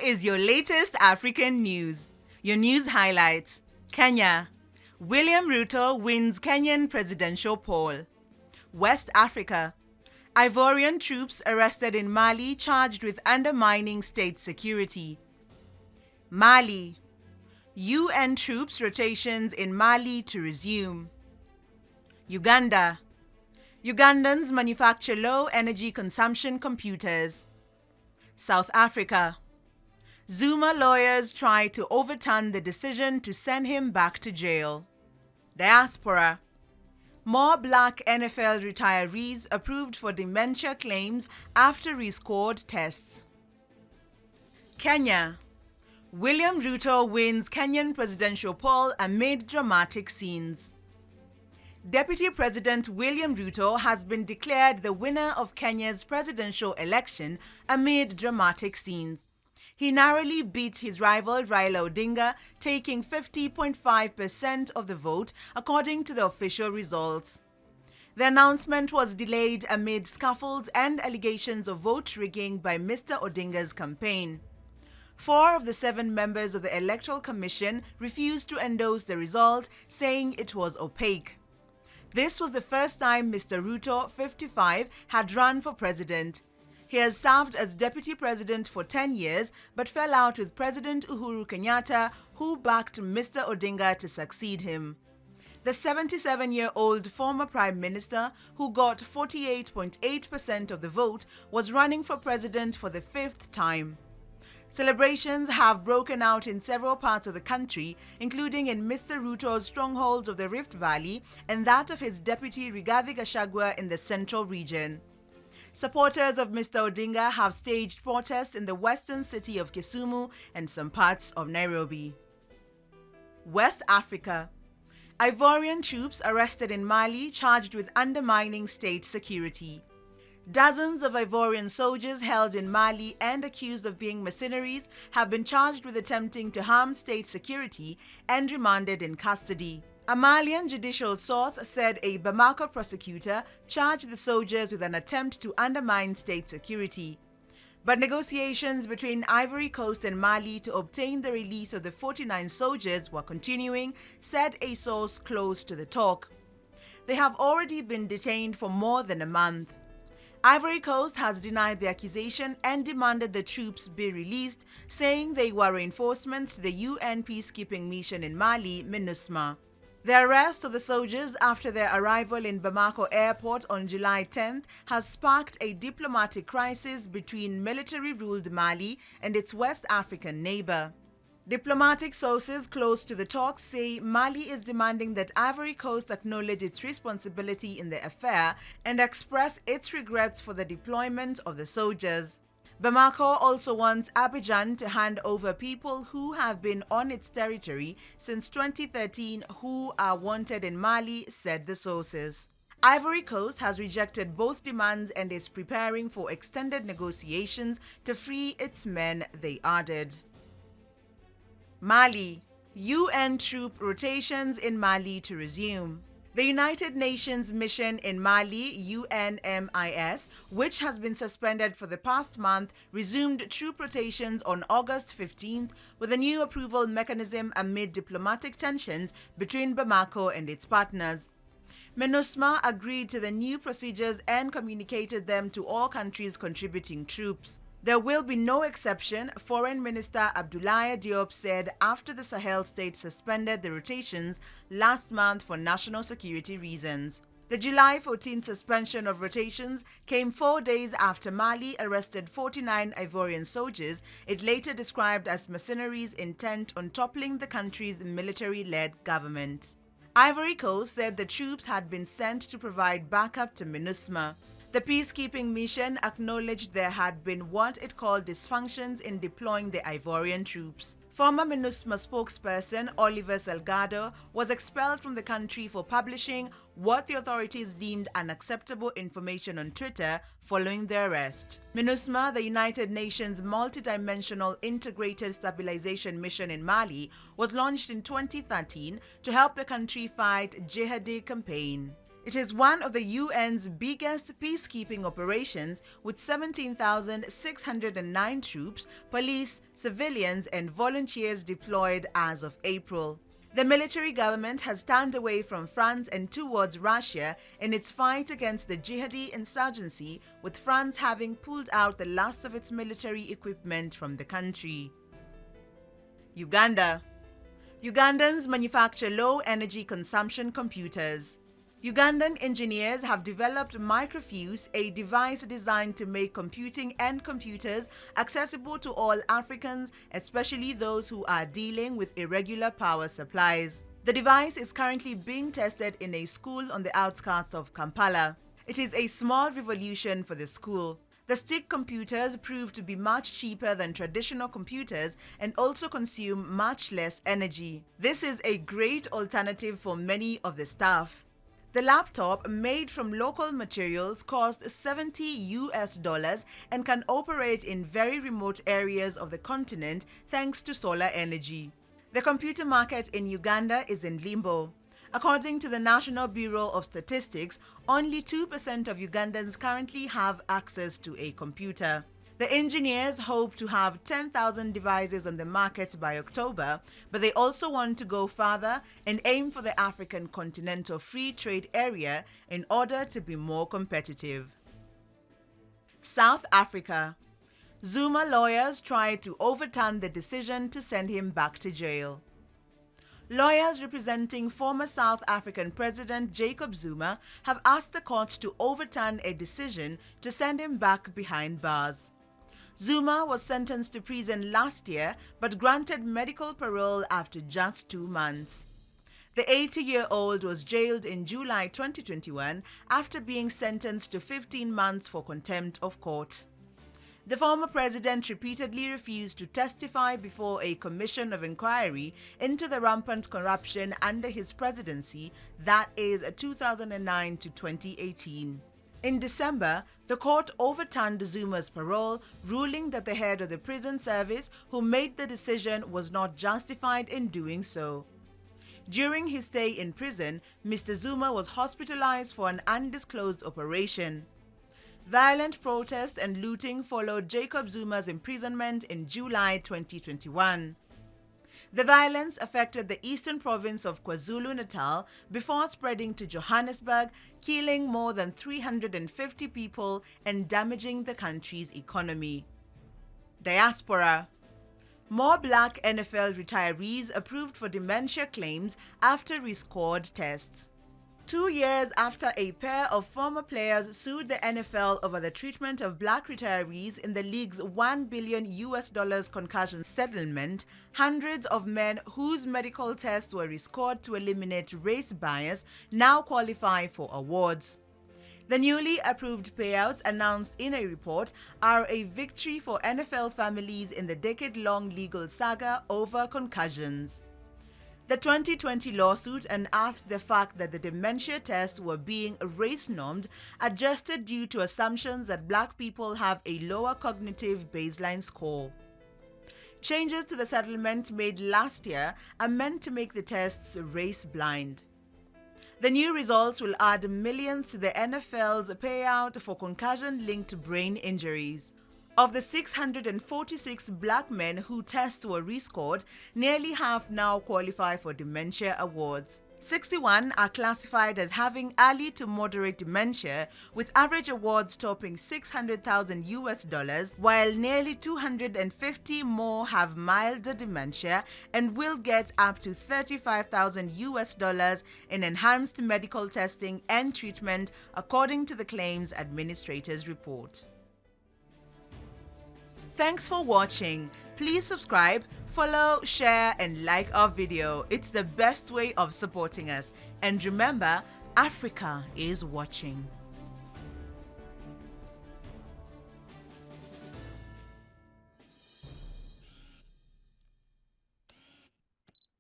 is your latest African news. Your news highlights. Kenya. William Ruto wins Kenyan presidential poll. West Africa. Ivorian troops arrested in Mali charged with undermining state security. Mali. UN troops rotations in Mali to resume. Uganda. Ugandans manufacture low-energy consumption computers. South Africa. Zuma lawyers try to overturn the decision to send him back to jail. Diaspora. More black NFL retirees approved for dementia claims after rescored tests. Kenya. William Ruto wins Kenyan presidential poll amid dramatic scenes. Deputy President William Ruto has been declared the winner of Kenya's presidential election amid dramatic scenes. He narrowly beat his rival Raila Odinga, taking 50.5% of the vote according to the official results. The announcement was delayed amid scuffles and allegations of vote rigging by Mr. Odinga's campaign. 4 of the 7 members of the Electoral Commission refused to endorse the result, saying it was opaque. This was the first time Mr. Ruto, 55, had run for president. He has served as deputy president for 10 years but fell out with President Uhuru Kenyatta, who backed Mr. Odinga to succeed him. The 77-year-old former prime minister, who got 48.8% of the vote, was running for president for the 5th time. Celebrations have broken out in several parts of the country, including in Mr. Ruto's strongholds of the Rift Valley and that of his deputy Rigathi Gachagua in the central region. Supporters of Mr. Odinga have staged protests in the western city of Kisumu and some parts of Nairobi. West Africa. Ivorian troops arrested in Mali charged with undermining state security. Dozens of Ivorian soldiers held in Mali and accused of being mercenaries have been charged with attempting to harm state security and remanded in custody. A Malian judicial source said a Bamako prosecutor charged the soldiers with an attempt to undermine state security. But negotiations between Ivory Coast and Mali to obtain the release of the 49 soldiers were continuing, said a source close to the talk. They have already been detained for more than a month. Ivory Coast has denied the accusation and demanded the troops be released, saying they were reinforcements to the UN peacekeeping mission in Mali, MINUSMA. The arrest of the soldiers after their arrival in Bamako airport on July 10th has sparked a diplomatic crisis between military-ruled Mali and its West African neighbor. Diplomatic sources close to the talks say Mali is demanding that Ivory Coast acknowledge its responsibility in the affair and express its regrets for the deployment of the soldiers. Bamako also wants Abidjan to hand over people who have been on its territory since 2013 who are wanted in Mali, said the sources. Ivory Coast has rejected both demands and is preparing for extended negotiations to free its men, they added. Mali. UN troop rotations in Mali to resume. The United Nations mission in Mali, UNMIS, which has been suspended for the past month, resumed troop rotations on August 15th with a new approval mechanism amid diplomatic tensions between Bamako and its partners. MINUSMA agreed to the new procedures and communicated them to all countries contributing troops. There will be no exception, Foreign Minister Abdoulaye Diop said after the Sahel state suspended the rotations last month for national security reasons. The July 14th suspension of rotations came 4 days after Mali arrested 49 Ivorian soldiers it later described as mercenaries intent on toppling the country's military-led government. Ivory Coast said the troops had been sent to provide backup to MINUSMA. The peacekeeping mission acknowledged there had been what it called dysfunctions in deploying the Ivorian troops. Former MINUSMA spokesperson Oliver Salgado was expelled from the country for publishing what the authorities deemed unacceptable information on Twitter following the arrest. MINUSMA, the United Nations multidimensional integrated stabilization mission in Mali, was launched in 2013 to help the country fight jihadi campaign. It is one of the UN's biggest peacekeeping operations with 17,609 troops, police, civilians, and volunteers deployed as of April. The military government has turned away from France and towards Russia in its fight against the jihadi insurgency, with France having pulled out the last of its military equipment from the country. Uganda. Ugandans manufacture low-energy consumption computers. Ugandan engineers have developed Microfuse, a device designed to make computing and computers accessible to all Africans, especially those who are dealing with irregular power supplies. The device is currently being tested in a school on the outskirts of Kampala. It is a small revolution for the school. The stick computers prove to be much cheaper than traditional computers and also consume much less energy. This is a great alternative for many of the staff. The laptop, made from local materials, costs $70 and can operate in very remote areas of the continent thanks to solar energy. The computer market in Uganda is in limbo. According to the National Bureau of Statistics, only 2% of Ugandans currently have access to a computer. The engineers hope to have 10,000 devices on the market by October, but they also want to go further and aim for the African Continental Free Trade Area in order to be more competitive. South Africa. Zuma lawyers try to overturn the decision to send him back to jail. Lawyers representing former South African President Jacob Zuma have asked the court to overturn a decision to send him back behind bars. Zuma was sentenced to prison last year but granted medical parole after just 2 months. The 80-year-old was jailed in July 2021 after being sentenced to 15 months for contempt of court. The former president repeatedly refused to testify before a commission of inquiry into the rampant corruption under his presidency, that is 2009 to 2018. In December, the court overturned Zuma's parole, ruling that the head of the prison service who made the decision was not justified in doing so. During his stay in prison, Mr. Zuma was hospitalized for an undisclosed operation. Violent protest and looting followed Jacob Zuma's imprisonment in July 2021. The violence affected the eastern province of KwaZulu-Natal before spreading to Johannesburg, killing more than 350 people and damaging the country's economy. Diaspora. More black NFL retirees approved for dementia claims after rescored tests. 2 years after a pair of former players sued the NFL over the treatment of black retirees in the league's $1 billion concussion settlement, hundreds of men whose medical tests were rescored to eliminate race bias now qualify for awards. The newly approved payouts announced in a report are a victory for NFL families in the decade-long legal saga over concussions. The 2020 lawsuit unearthed the fact that the dementia tests were being race-normed, adjusted due to assumptions that black people have a lower cognitive baseline score. Changes to the settlement made last year are meant to make the tests race-blind. The new results will add millions to the NFL's payout for concussion-linked brain injuries. Of the 646 black men whose tests were rescored, nearly half now qualify for dementia awards. 61 are classified as having early to moderate dementia, with average awards topping $600,000, while nearly 250 more have milder dementia and will get up to $35,000 in enhanced medical testing and treatment, according to the Claims Administrator's report. Thanks for watching. Please subscribe, follow, share, and like our video. It's the best way of supporting us. And remember, Africa is watching.